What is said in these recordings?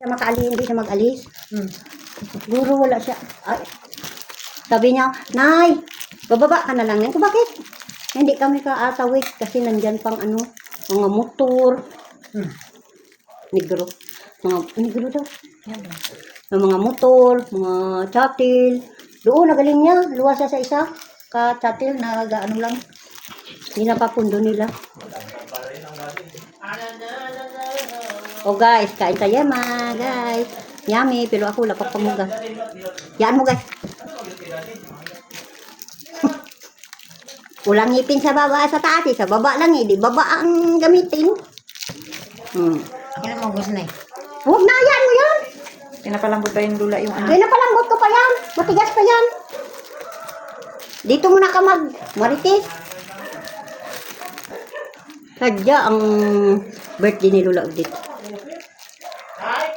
Hindi siya mag-alis. Siguro wala siya. Ay, sabi niya, Nay, bababa ka na lang. Ko, bakit? Hindi kami kaatawid kasi nandyan pang ano, mga motor. Negro. Negro daw. Mga motor, mga chattel. Doon, nagaling niya. Luwas siya sa isa. Ka-chattel na ano lang. Hindi napapundo nila. Oh guys, kain tayo guys. Yummy, pero ako lapak pamuga. Yan mo guys. Ulang ngipin sa baba, sa taas, sa baba lang di baba ang gamitin. Yan ang gusto na eh. Huwag na yan mo yan. Pinapalambot pa yung lula yung ano. Pinapalambot ko pa yan. Matigas pa yan. Dito muna ka marites. Sadya ang birthday ni Lola Udit.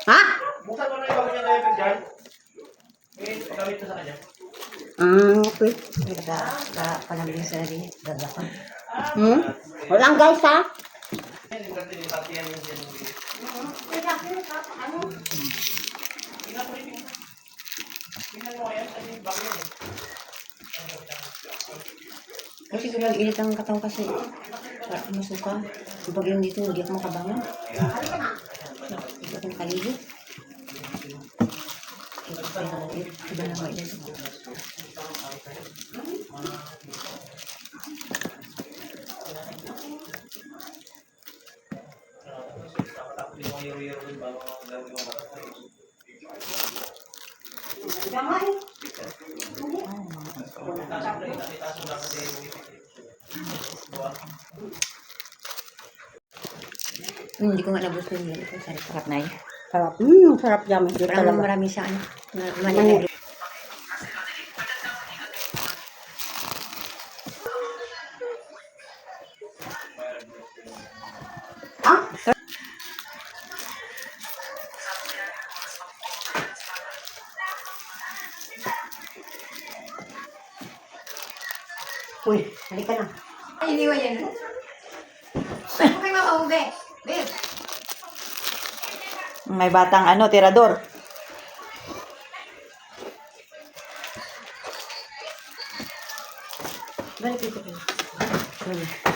Ha? Buksan mo na yung bago niya diaper dyan. Pagkamit mo sa kanya. Okay. Palambing sa rin. Gagapan. Walang guys ha? Kasi kung init ang katawan kasi masuka. Pag yung dito, hindi ako makabangon. Hindi ako makaligid. Iba na nga yan. Hindi ko nga nagusto yun. Sarap na yun. Sarap. Sarap yaman. Parang marami sa ano. Manila. Ah? Uy, halika na. Ay, iniwan yan. Ano kayo makaube? Babe. May batang ano, tirador. Balik ito kayo.